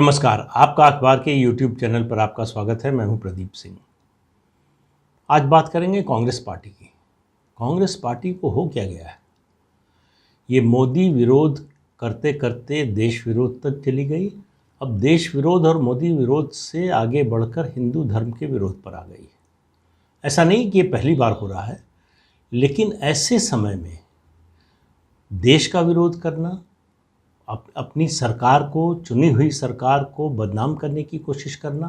नमस्कार। आपका अखबार के यूट्यूब चैनल पर आपका स्वागत है। मैं हूं प्रदीप सिंह। आज बात करेंगे कांग्रेस पार्टी की। कांग्रेस पार्टी को हो क्या गया है? ये मोदी विरोध करते करते देश विरोध तक चली गई। अब देश विरोध और मोदी विरोध से आगे बढ़कर हिंदू धर्म के विरोध पर आ गई। ऐसा नहीं कि ये पहली बार हो रहा है, लेकिन ऐसे समय में देश का विरोध करना, अपनी सरकार को, चुनी हुई सरकार को बदनाम करने की कोशिश करना,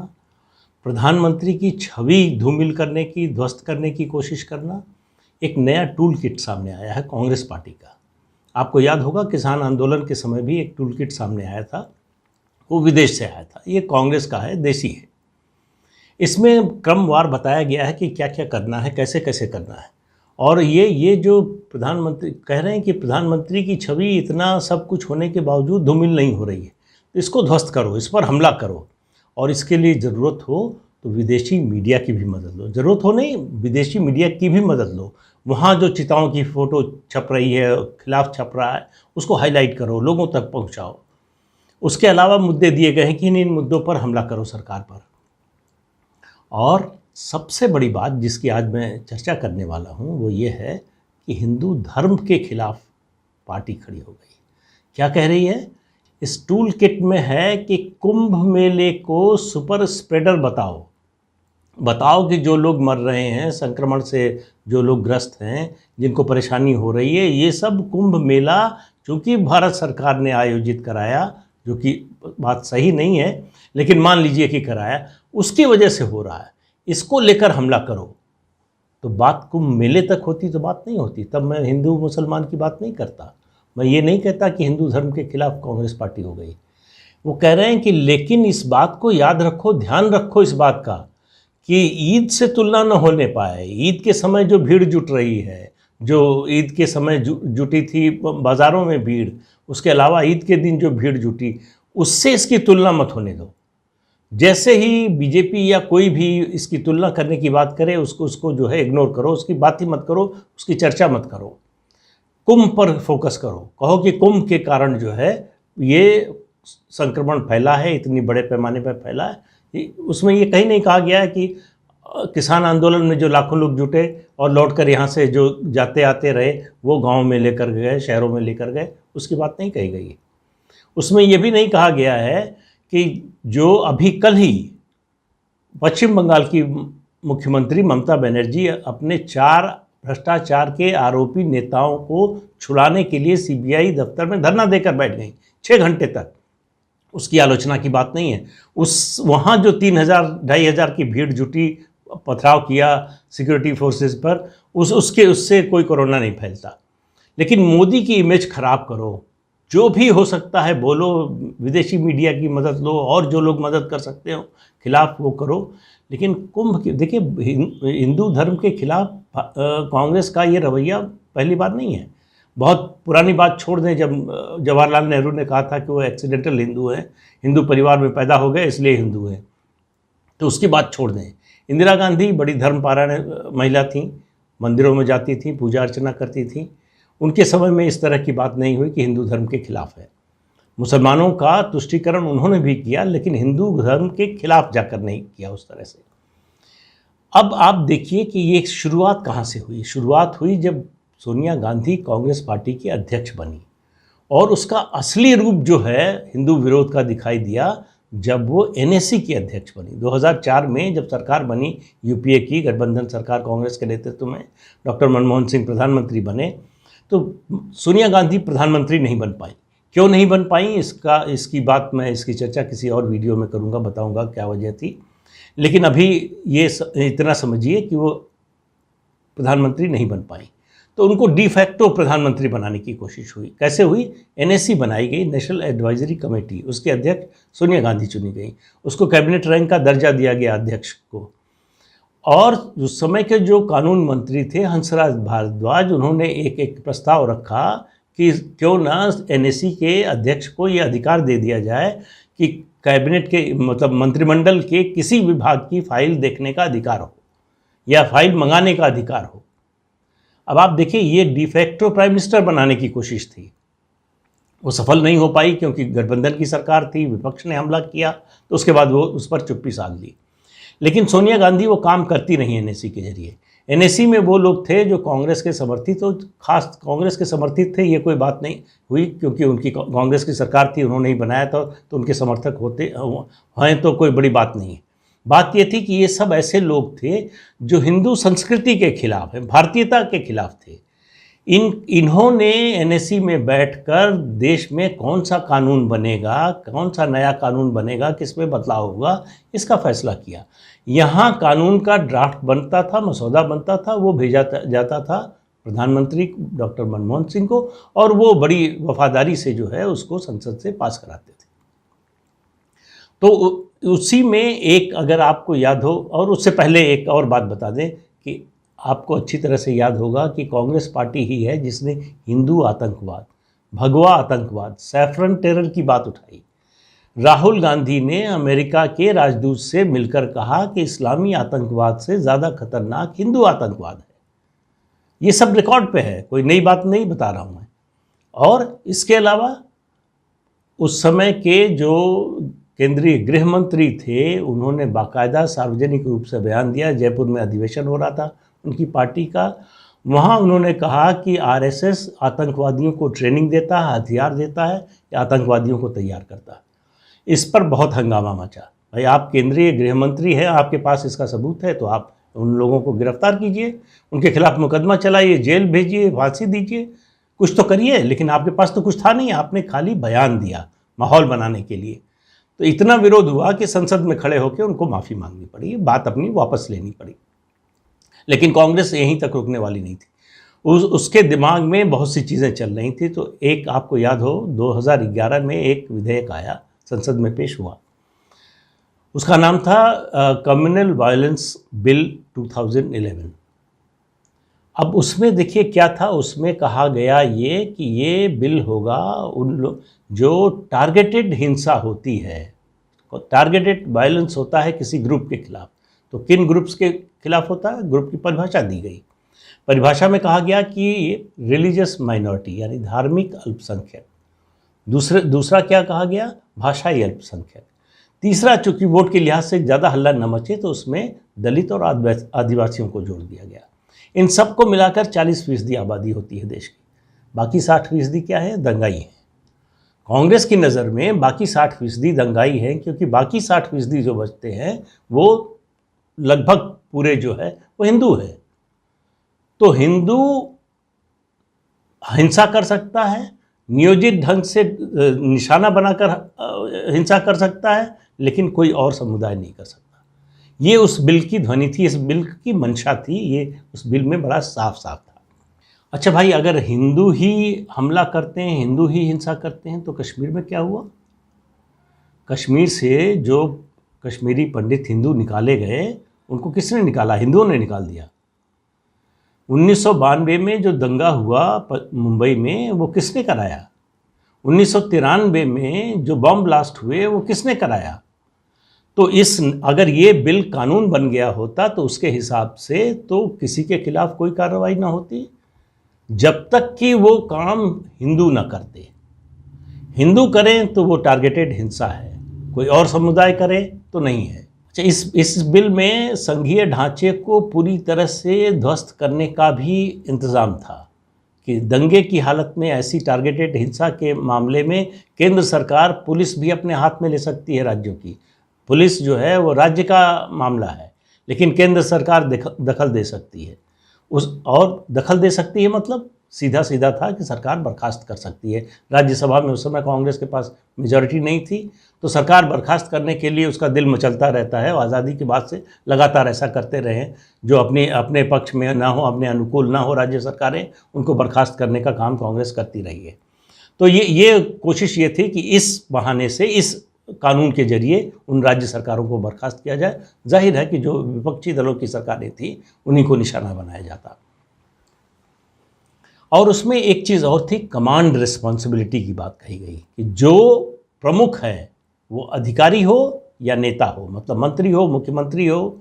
प्रधानमंत्री की छवि धूमिल करने की, ध्वस्त करने की कोशिश करना, एक नया टूल किट सामने आया है कांग्रेस पार्टी का। आपको याद होगा किसान आंदोलन के समय भी एक टूल किट सामने आया था, वो विदेश से आया था। ये कांग्रेस का है, देसी है। इसमें क्रमवार बताया गया है कि क्या क्या करना है, कैसे कैसे करना है। और ये जो प्रधानमंत्री कह रहे हैं कि प्रधानमंत्री की छवि इतना सब कुछ होने के बावजूद धूमिल नहीं हो रही है, तो इसको ध्वस्त करो, इस पर हमला करो, और इसके लिए ज़रूरत हो तो विदेशी मीडिया की भी मदद लो। ज़रूरत हो नहीं, विदेशी मीडिया की भी मदद लो। वहाँ जो चिताओं की फ़ोटो छप रही है, खिलाफ छप रहा है, उसको हाईलाइट करो, लोगों तक पहुँचाओ। उसके अलावा मुद्दे दिए गए हैं कि इन मुद्दों पर हमला करो सरकार पर। और सबसे बड़ी बात जिसकी आज मैं चर्चा करने वाला हूँ वो ये है कि हिंदू धर्म के खिलाफ पार्टी खड़ी हो गई। क्या कह रही है? इस टूल किट में है कि कुंभ मेले को सुपर स्प्रेडर बताओ कि जो लोग मर रहे हैं, संक्रमण से जो लोग ग्रस्त हैं, जिनको परेशानी हो रही है, ये सब कुंभ मेला चूँकि भारत सरकार ने आयोजित कराया, जो कि बात सही नहीं है, लेकिन मान लीजिए कि कराया, उसकी वजह से हो रहा है, इसको लेकर हमला करो। तो बात कुंभ मेले तक होती तो बात नहीं होती। तब मैं हिंदू मुसलमान की बात नहीं करता। मैं ये नहीं कहता कि हिंदू धर्म के खिलाफ कांग्रेस पार्टी हो गई। वो कह रहे हैं कि लेकिन इस बात को याद रखो, ध्यान रखो इस बात का कि ईद से तुलना न होने पाए। ईद के समय जो भीड़ जुट रही है, जो ईद के समय जुटी थी बाज़ारों में भीड़, उसके अलावा ईद के दिन जो भीड़ जुटी, उससे इसकी तुलना मत होने दो। जैसे ही बीजेपी या कोई भी इसकी तुलना करने की बात करे, उसको जो है इग्नोर करो, उसकी बात ही मत करो, उसकी चर्चा मत करो। कुंभ पर फोकस करो। कहो कि कुंभ के कारण जो है ये संक्रमण फैला है, इतनी बड़े पैमाने पर फैला है। उसमें ये कहीं नहीं कहा गया है कि किसान आंदोलन में जो लाखों लोग जुटे और लौटकर यहाँ से जो जाते आते रहे वो गाँव में लेकर गए, शहरों में लेकर गए, उसकी बात नहीं कही गई। उसमें ये भी नहीं कहा गया है कि जो अभी कल ही पश्चिम बंगाल की मुख्यमंत्री ममता बनर्जी अपने 4 भ्रष्टाचार के आरोपी नेताओं को छुड़ाने के लिए सीबीआई दफ्तर में धरना देकर बैठ गई 6 घंटे तक। उसकी आलोचना की बात नहीं है। वहाँ जो 3,000-2,500 की भीड़ जुटी, पथराव किया सिक्योरिटी फोर्सेस पर, उससे कोई कोरोना नहीं फैलता। लेकिन मोदी की इमेज खराब करो, जो भी हो सकता है बोलो, विदेशी मीडिया की मदद लो, और जो लोग मदद कर सकते हो खिलाफ वो करो। लेकिन कुंभ की देखिए, हिंदू धर्म के खिलाफ कांग्रेस का ये रवैया पहली बार नहीं है। बहुत पुरानी बात छोड़ दें, जब जवाहरलाल नेहरू ने कहा था कि वो एक्सीडेंटल हिंदू हैं, हिंदू परिवार में पैदा हो गए इसलिए हिंदू हैं, तो उसकी बात छोड़ दें। इंदिरा गांधी बड़ी धर्मपरायण महिला थीं, मंदिरों में जाती थीं, पूजा अर्चना करती थीं। उनके समय में इस तरह की बात नहीं हुई कि हिंदू धर्म के खिलाफ है। मुसलमानों का तुष्टीकरण उन्होंने भी किया, लेकिन हिंदू धर्म के खिलाफ जाकर नहीं किया उस तरह से। अब आप देखिए कि ये शुरुआत कहाँ से हुई। शुरुआत हुई जब सोनिया गांधी कांग्रेस पार्टी की अध्यक्ष बनी, और उसका असली रूप जो है हिंदू विरोध का दिखाई दिया जब वो एनएसी की अध्यक्ष बनी। 2004 में जब सरकार बनी यूपीए की, गठबंधन सरकार कांग्रेस के नेतृत्व में, डॉक्टर मनमोहन सिंह प्रधानमंत्री बने, तो सोनिया गांधी प्रधानमंत्री नहीं बन पाई। क्यों नहीं बन पाई, इसकी चर्चा किसी और वीडियो में करूंगा, बताऊंगा क्या वजह थी। लेकिन अभी ये इतना समझिए कि वो प्रधानमंत्री नहीं बन पाई, तो उनको डिफैक्टो प्रधानमंत्री बनाने की कोशिश हुई। कैसे हुई? एनएसी बनाई गई, नेशनल एडवाइजरी कमेटी, उसके अध्यक्ष सोनिया गांधी चुनी गई, उसको कैबिनेट रैंक का दर्जा दिया गया अध्यक्ष को। और उस समय के जो कानून मंत्री थे हंसराज भारद्वाज, उन्होंने एक प्रस्ताव रखा कि क्यों ना एनएसी के अध्यक्ष को ये अधिकार दे दिया जाए कि कैबिनेट के मतलब मंत्रिमंडल के किसी विभाग की फाइल देखने का अधिकार हो या फाइल मंगाने का अधिकार हो। अब आप देखिए, ये डिफैक्टो प्राइम मिनिस्टर बनाने की कोशिश थी। वो सफल नहीं हो पाई क्योंकि गठबंधन की सरकार थी, विपक्ष ने हमला किया, तो उसके बाद वो उस पर चुप्पी साध ली। लेकिन सोनिया गांधी वो काम करती रही एनएसी के जरिए। एनएसी में वो लोग थे जो कांग्रेस के समर्थित, तो खास कांग्रेस के समर्थित थे, ये कोई बात नहीं हुई क्योंकि उनकी कांग्रेस की सरकार थी, उन्होंने ही बनाया था, तो उनके समर्थक होते हैं तो कोई बड़ी बात नहीं है। बात ये थी कि ये सब ऐसे लोग थे जो हिंदू संस्कृति के खिलाफ हैं, भारतीयता के खिलाफ थे। इन्होंने एनएसी में बैठकर देश में कौन सा कानून बनेगा, कौन सा नया कानून बनेगा, किस में बदलाव होगा, इसका फैसला किया। यहाँ कानून का ड्राफ्ट बनता था, मसौदा बनता था, वो भेजा जाता था प्रधानमंत्री डॉक्टर मनमोहन सिंह को, और वो बड़ी वफादारी से जो है उसको संसद से पास कराते थे। तो उसी में एक, अगर आपको याद हो, और उससे पहले एक और बात बता दें कि आपको अच्छी तरह से याद होगा कि कांग्रेस पार्टी ही है जिसने हिंदू आतंकवाद, भगवा आतंकवाद, सैफरन टेरर की बात उठाई। राहुल गांधी ने अमेरिका के राजदूत से मिलकर कहा कि इस्लामी आतंकवाद से ज़्यादा खतरनाक हिंदू आतंकवाद है। ये सब रिकॉर्ड पे है, कोई नई बात नहीं बता रहा हूँ मैं। और इसके अलावा उस समय के जो केंद्रीय गृह मंत्री थे, उन्होंने बाकायदा सार्वजनिक रूप से बयान दिया। जयपुर में अधिवेशन हो रहा था उनकी पार्टी का, वहाँ उन्होंने कहा कि आरएसएस आतंकवादियों को ट्रेनिंग देता है, हथियार देता है, या आतंकवादियों को तैयार करता है। इस पर बहुत हंगामा मचा। भाई, आप केंद्रीय गृह मंत्री हैं, आपके पास इसका सबूत है, तो आप उन लोगों को गिरफ्तार कीजिए, उनके खिलाफ मुकदमा चलाइए, जेल भेजिए, फांसी दीजिए, कुछ तो करिए। लेकिन आपके पास तो कुछ था नहीं, आपने खाली बयान दिया माहौल बनाने के लिए। तो इतना विरोध हुआ कि संसद में खड़े होकर उनको माफ़ी मांगनी पड़ी, बात अपनी वापस लेनी पड़ी। लेकिन कांग्रेस यहीं तक रुकने वाली नहीं थी। उसके दिमाग में बहुत सी चीज़ें चल रही थी। तो एक आपको याद हो, 2011 में एक विधेयक आया, संसद में पेश हुआ, उसका नाम था कम्युनल वायलेंस बिल 2011। अब उसमें देखिए क्या था, उसमें कहा गया ये कि ये बिल होगा उन लोग जो टारगेटेड हिंसा होती है, टारगेटेड वायलेंस होता है किसी ग्रुप के खिलाफ। तो किन ग्रुप्स के खिलाफ होता है, ग्रुप की परिभाषा दी गई। परिभाषा में कहा गया कि रिलीजियस माइनॉरिटी यानी धार्मिक अल्पसंख्यक, दूसरा क्या कहा गया, भाषाई अल्पसंख्यक, तीसरा चूंकि वोट के लिहाज से ज़्यादा हल्ला न मचे तो उसमें दलित और आदिवासियों को जोड़ दिया गया। इन सब को मिलाकर 40% आबादी होती है देश की, बाकी 60% क्या है, दंगाई है। कांग्रेस की नज़र में बाकी 60% दंगाई हैं, क्योंकि बाकी 60% जो बचते हैं वो लगभग पूरे जो है वो हिंदू है। तो हिंदू हिंसा कर सकता है, नियोजित ढंग से निशाना बनाकर हिंसा कर सकता है, लेकिन कोई और समुदाय नहीं कर सकता। ये उस बिल की ध्वनि थी, इस बिल की मंशा थी, ये उस बिल में बड़ा साफ साफ था। अच्छा भाई, अगर हिंदू ही हमला करते हैं, हिंदू ही हिंसा करते हैं, तो कश्मीर में क्या हुआ? कश्मीर से जो कश्मीरी पंडित हिंदू निकाले गए, उनको किसने निकाला? हिंदुओं ने निकाल दिया। 1992 में जो दंगा हुआ मुंबई में, वो किसने कराया? 1993 में जो बम ब्लास्ट हुए, वो किसने कराया? तो अगर ये बिल कानून बन गया होता तो उसके हिसाब से तो किसी के खिलाफ कोई कार्रवाई ना होती, जब तक कि वो काम हिंदू ना करते। हिंदू करें तो वो टारगेटेड हिंसा है, कोई और समुदाय करे तो नहीं है। अच्छा, इस बिल में संघीय ढांचे को पूरी तरह से ध्वस्त करने का भी इंतज़ाम था कि दंगे की हालत में ऐसी टारगेटेड हिंसा के मामले में केंद्र सरकार पुलिस भी अपने हाथ में ले सकती है। राज्यों की पुलिस जो है वो राज्य का मामला है, लेकिन केंद्र सरकार दखल दे सकती है। और दखल दे सकती है मतलब सीधा सीधा था कि सरकार बर्खास्त कर सकती है। राज्यसभा में उस समय कांग्रेस के पास मेजॉरिटी नहीं थी, तो सरकार बर्खास्त करने के लिए उसका दिल मचलता रहता है। आज़ादी के बाद से लगातार ऐसा करते रहे हैं, जो अपने पक्ष में ना हो, अपने अनुकूल ना हो राज्य सरकारें, उनको बर्खास्त करने का काम कांग्रेस करती रही है। तो ये कोशिश ये थी कि इस बहाने से, इस कानून के जरिए उन राज्य सरकारों को बर्खास्त किया जाए। जाहिर है कि जो विपक्षी दलों की सरकारें थी उन्हीं को निशाना बनाया जाता। और उसमें एक चीज़ और थी, कमांड रिस्पॉन्सिबिलिटी की बात कही गई कि जो प्रमुख है वो अधिकारी हो या नेता हो, मतलब मंत्री हो, मुख्यमंत्री हो,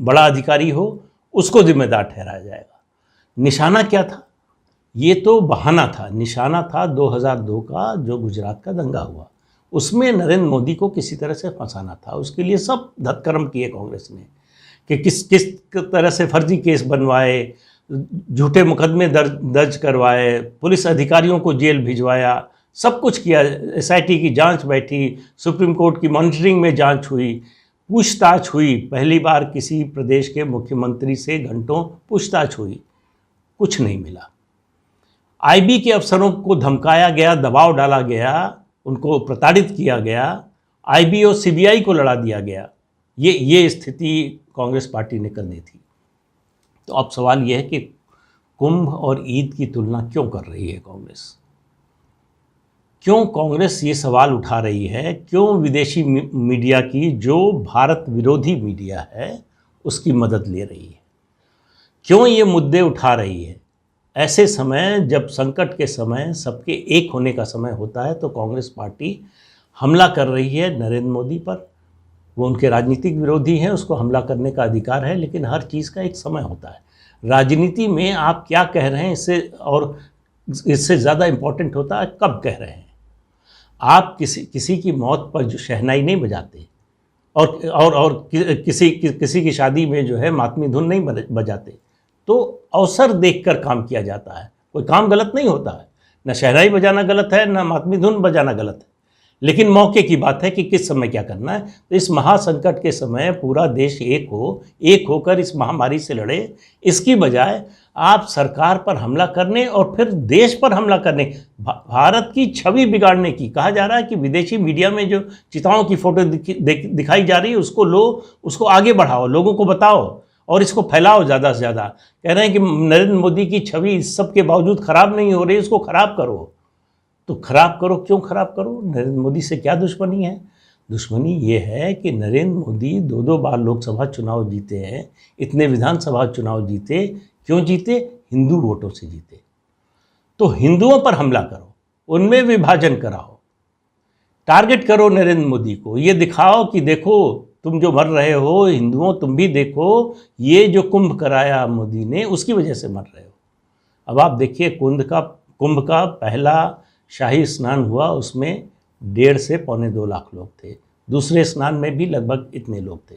बड़ा अधिकारी हो, उसको जिम्मेदार ठहराया जाएगा। निशाना क्या था? ये तो बहाना था, निशाना था 2002 का जो गुजरात का दंगा हुआ, उसमें नरेंद्र मोदी को किसी तरह से फंसाना था। उसके लिए सब धतकर्म किए कांग्रेस ने कि किस किस तरह से फर्जी केस बनवाए, झूठे मुकदमे दर्ज करवाए, पुलिस अधिकारियों को जेल भिजवाया, सब कुछ किया। एसआईटी की जांच बैठी, सुप्रीम कोर्ट की मॉनिटरिंग में जांच हुई, पूछताछ हुई। पहली बार किसी प्रदेश के मुख्यमंत्री से घंटों पूछताछ हुई, कुछ नहीं मिला। आईबी के अफसरों को धमकाया गया, दबाव डाला गया, उनको प्रताड़ित किया गया, आईबी और सीबीआई को लड़ा दिया गया। ये स्थिति कांग्रेस पार्टी ने कर दी थी। तो अब सवाल यह है कि कुंभ और ईद की तुलना क्यों कर रही है कांग्रेस? क्यों कांग्रेस ये सवाल उठा रही है? क्यों विदेशी मीडिया की, जो भारत विरोधी मीडिया है, उसकी मदद ले रही है? क्यों ये मुद्दे उठा रही है? ऐसे समय, जब संकट के समय सबके एक होने का समय होता है, तो कांग्रेस पार्टी हमला कर रही है नरेंद्र मोदी पर। वो उनके राजनीतिक विरोधी हैं, उसको हमला करने का अधिकार है, लेकिन हर चीज़ का एक समय होता है। राजनीति में आप क्या कह रहे हैं, इससे ज़्यादा इम्पोर्टेंट होता है कब कह रहे हैं। आप किसी की मौत पर जो शहनाई नहीं बजाते, और किसी की शादी में जो है मातमी धुन नहीं बजाते। तो अवसर देखकर काम किया जाता है। कोई काम गलत नहीं होता है, न शहनाई बजाना गलत है, न मातमी धुन बजाना गलत है, लेकिन मौके की बात है कि किस समय क्या करना है। तो इस महासंकट के समय पूरा देश एक होकर इस महामारी से लड़े, इसकी बजाय आप सरकार पर हमला करने और फिर देश पर हमला करने, भारत की छवि बिगाड़ने की। कहा जा रहा है कि विदेशी मीडिया में जो चिताओं की फोटो दिखाई जा रही है, उसको लो, उसको आगे बढ़ाओ, लोगों को बताओ और इसको फैलाओ ज़्यादा से ज़्यादा। कह रहे हैं कि नरेंद्र मोदी की छवि इस सब के बावजूद खराब नहीं हो रही, इसको खराब करो। तो खराब करो, क्यों खराब करो? नरेंद्र मोदी से क्या दुश्मनी है? दुश्मनी ये है कि नरेंद्र मोदी 2 बार लोकसभा चुनाव जीते हैं, इतने विधानसभा चुनाव जीते। क्यों जीते? हिंदू वोटों से जीते। तो हिंदुओं पर हमला करो, उनमें विभाजन कराओ, टारगेट करो नरेंद्र मोदी को, ये दिखाओ कि देखो तुम जो मर रहे हो, हिंदुओं तुम भी देखो, ये जो कुंभ कराया मोदी ने, उसकी वजह से मर रहे हो। अब आप देखिए, कुंभ का पहला शाही स्नान हुआ, उसमें 1.5 से पौने 2 लाख लोग थे। दूसरे स्नान में भी लगभग इतने लोग थे।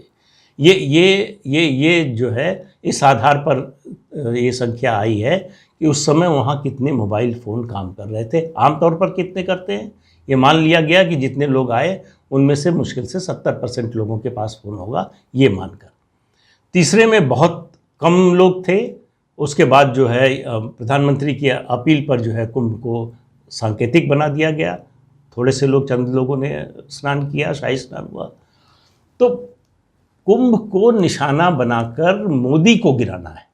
ये जो है, इस आधार पर ये संख्या आई है कि उस समय वहाँ कितने मोबाइल फ़ोन काम कर रहे थे। आमतौर पर कितने करते हैं? ये मान लिया गया कि जितने लोग आए उनमें से मुश्किल से 70% लोगों के पास फ़ोन होगा, ये मानकर। तीसरे में बहुत कम लोग थे। उसके बाद जो है प्रधानमंत्री की अपील पर जो है कुंभ को सांकेतिक बना दिया गया। थोड़े से लोग, चंद लोगों ने स्नान किया, शाही स्नान हुआ। तो कुंभ को निशाना बनाकर मोदी को गिराना है।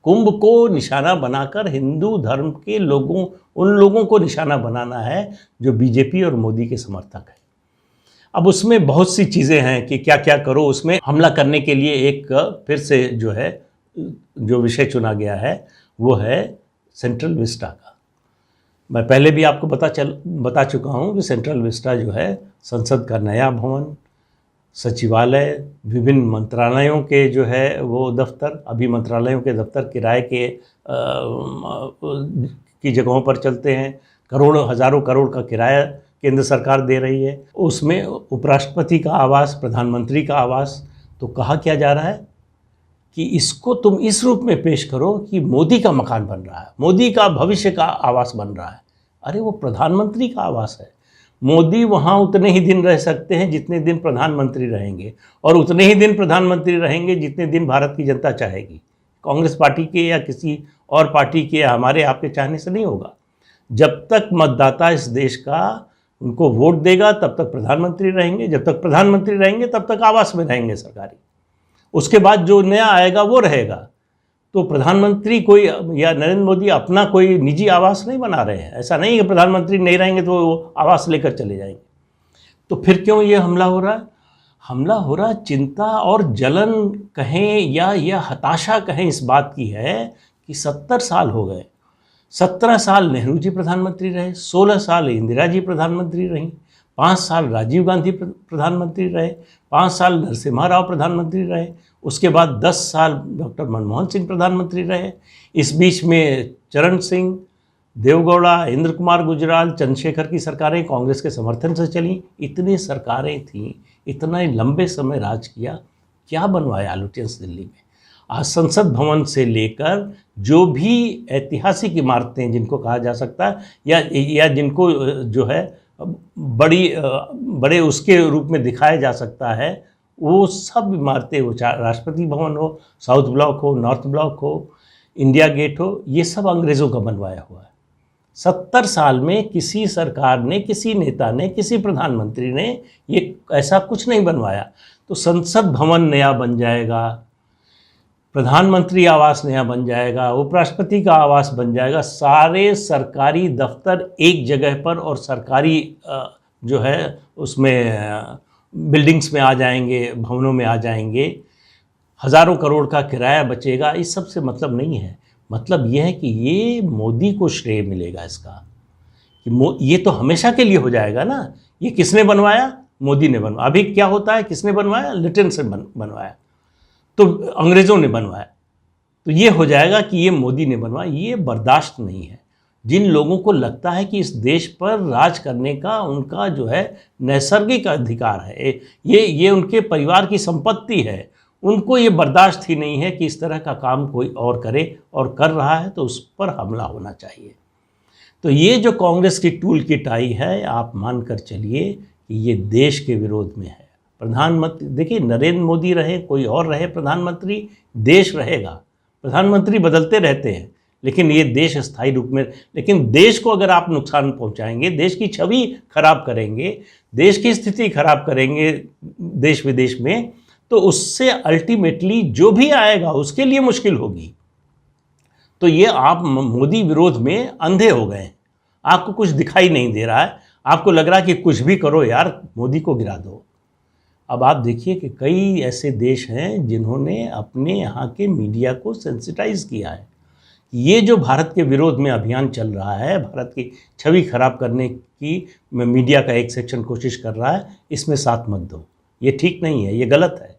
कुंभ को निशाना बनाकर हिंदू धर्म के लोगों, उन लोगों को निशाना बनाना है जो बीजेपी और मोदी के समर्थक हैं। अब उसमें बहुत सी चीज़ें हैं कि क्या क्या करो। उसमें हमला करने के लिए एक फिर से जो है, जो विषय चुना गया है वो है सेंट्रल विस्टा का। मैं पहले भी आपको बता चुका हूँ कि सेंट्रल विस्टा जो है संसद का नया भवन, सचिवालय, विभिन्न मंत्रालयों के जो है वो दफ्तर, अभी मंत्रालयों के दफ्तर किराए की जगहों पर चलते हैं। करोड़ों, हज़ारों करोड़ का किराया केंद्र सरकार दे रही है। उसमें उपराष्ट्रपति का आवास, प्रधानमंत्री का आवास। तो कहा क्या जा रहा है कि इसको तुम इस रूप में पेश करो कि मोदी का मकान बन रहा है, मोदी का भविष्य का आवास बन रहा है। अरे वो प्रधानमंत्री का आवास है। मोदी वहाँ उतने ही दिन रह सकते हैं जितने दिन प्रधानमंत्री रहेंगे, और उतने ही दिन प्रधानमंत्री रहेंगे जितने दिन भारत की जनता चाहेगी। कांग्रेस पार्टी के या किसी और पार्टी के या हमारे आपके चाहने से नहीं होगा। जब तक मतदाता इस देश का उनको वोट देगा तब तक प्रधानमंत्री रहेंगे, जब तक प्रधानमंत्री रहेंगे तब तक आवास में रहेंगे सरकारी। उसके बाद जो नया आएगा वो रहेगा। तो प्रधानमंत्री कोई या नरेंद्र मोदी अपना कोई निजी आवास नहीं बना रहे हैं। ऐसा नहीं है कि प्रधानमंत्री नहीं रहेंगे तो वो आवास लेकर चले जाएंगे। तो फिर क्यों ये हमला हो रहा है? हमला हो रहा है चिंता और जलन कहें या हताशा कहें, इस बात की है कि 70 साल हो गए। 17 साल नेहरू जी प्रधानमंत्री रहे, 16 साल इंदिरा जी प्रधानमंत्री रहीं, 5 साल राजीव गांधी प्रधानमंत्री रहे, 5 साल नरसिम्हा राव प्रधानमंत्री रहे, उसके बाद 10 साल डॉक्टर मनमोहन सिंह प्रधानमंत्री रहे। इस बीच में चरण सिंह, देवगौड़ा, इंद्र कुमार गुजराल, चंद्रशेखर की सरकारें कांग्रेस के समर्थन से चलीं। इतनी सरकारें थीं, इतना लंबे समय राज किया, क्या बनवाया लुटियंस दिल्ली में? आज संसद भवन से लेकर जो भी ऐतिहासिक इमारतें जिनको कहा जा सकता है या जिनको जो है बड़े उसके रूप में दिखाया जा सकता है, वो सब इमारतें, वो राष्ट्रपति भवन हो, साउथ ब्लॉक हो, नॉर्थ ब्लॉक हो, इंडिया गेट हो, ये सब अंग्रेज़ों का बनवाया हुआ है। 70 साल में किसी सरकार ने, किसी नेता ने, किसी प्रधानमंत्री ने ये ऐसा कुछ नहीं बनवाया। तो संसद भवन नया बन जाएगा, प्रधानमंत्री आवास नया बन जाएगा, उपराष्ट्रपति का आवास बन जाएगा, सारे सरकारी दफ्तर एक जगह पर और सरकारी जो है उसमें बिल्डिंग्स में आ जाएंगे, भवनों में आ जाएंगे, हज़ारों करोड़ का किराया बचेगा। इस सब से मतलब नहीं है। मतलब यह है कि ये मोदी को श्रेय मिलेगा इसका, कि ये तो हमेशा के लिए हो जाएगा ना। ये किसने बनवाया? मोदी ने बनवाया। अभी क्या होता है, किसने बनवाया? लिटन से बनवाया, तो अंग्रेज़ों ने बनवाया। तो ये हो जाएगा कि ये मोदी ने बनवाया। ये बर्दाश्त नहीं है। जिन लोगों को लगता है कि इस देश पर राज करने का उनका जो है नैसर्गिक अधिकार है, ये उनके परिवार की संपत्ति है, उनको ये बर्दाश्त ही नहीं है कि इस तरह का काम कोई और करे, और कर रहा है तो उस पर हमला होना चाहिए। तो ये जो कांग्रेस की टूल किट आई है, आप मानकर चलिए कि ये देश के विरोध में है। प्रधानमंत्री देखिए, नरेंद्र मोदी रहे, कोई और रहे प्रधानमंत्री, देश रहेगा। प्रधानमंत्री बदलते रहते हैं, लेकिन ये देश स्थायी रूप में, लेकिन देश को अगर आप नुकसान पहुंचाएंगे, देश की छवि खराब करेंगे, देश की स्थिति खराब करेंगे देश विदेश में, तो उससे अल्टीमेटली जो भी आएगा उसके लिए मुश्किल होगी। तो ये आप मोदी विरोध में अंधे हो गए, आपको कुछ दिखाई नहीं दे रहा है, आपको लग रहा है कि कुछ भी करो यार, मोदी को गिरा दो। अब आप देखिए कि कई ऐसे देश हैं जिन्होंने अपने यहाँ के मीडिया को सेंसिटाइज किया है। ये जो भारत के विरोध में अभियान चल रहा है, भारत की छवि खराब करने की मीडिया का एक सेक्शन कोशिश कर रहा है, इसमें साथ मत दो, ये ठीक नहीं है, ये गलत है।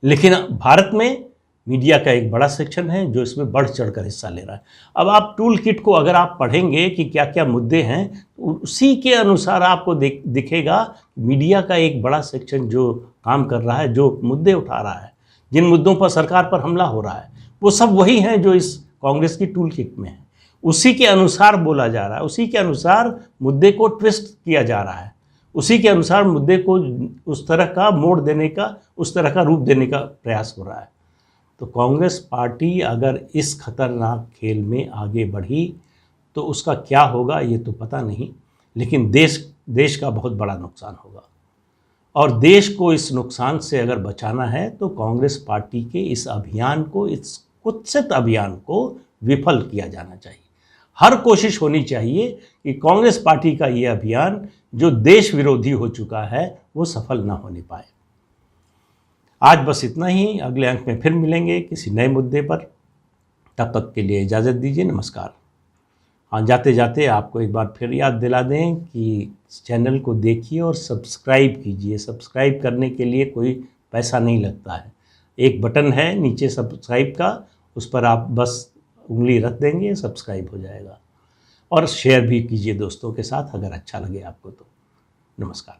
लेकिन भारत में मीडिया का एक बड़ा सेक्शन है जो इसमें बढ़ चढ़कर हिस्सा ले रहा है। अब आप टूल किट को अगर आप पढ़ेंगे कि क्या क्या मुद्दे हैं, तो उसी के अनुसार आपको दिखेगा मीडिया का एक बड़ा सेक्शन जो काम कर रहा है, जो मुद्दे उठा रहा है, जिन मुद्दों पर सरकार पर हमला हो रहा है, वो सब वही हैं जो इस कांग्रेस की टूल किट में है। उसी के अनुसार बोला जा रहा है, उसी के अनुसार मुद्दे को ट्विस्ट किया जा रहा है, उसी के अनुसार मुद्दे को उस तरह का मोड़ देने का, उस तरह का रूप देने का प्रयास हो रहा है। तो कांग्रेस पार्टी अगर इस खतरनाक खेल में आगे बढ़ी तो उसका क्या होगा ये तो पता नहीं, लेकिन देश का बहुत बड़ा नुकसान होगा। और देश को इस नुकसान से अगर बचाना है तो कांग्रेस पार्टी के इस अभियान को, इस कुत्सित अभियान को विफल किया जाना चाहिए। हर कोशिश होनी चाहिए कि कांग्रेस पार्टी का ये अभियान जो देश विरोधी हो चुका है वो सफल ना होने पाए। आज बस इतना ही, अगले अंक में फिर मिलेंगे किसी नए मुद्दे पर। तब तक के लिए इजाज़त दीजिए, नमस्कार। हाँ, जाते जाते आपको एक बार फिर याद दिला दें कि चैनल को देखिए और सब्सक्राइब कीजिए। सब्सक्राइब करने के लिए कोई पैसा नहीं लगता है, एक बटन है नीचे सब्सक्राइब का, उस पर आप बस उंगली रख देंगे, सब्सक्राइब हो जाएगा। और शेयर भी कीजिए दोस्तों के साथ अगर अच्छा लगे आपको तो। नमस्कार।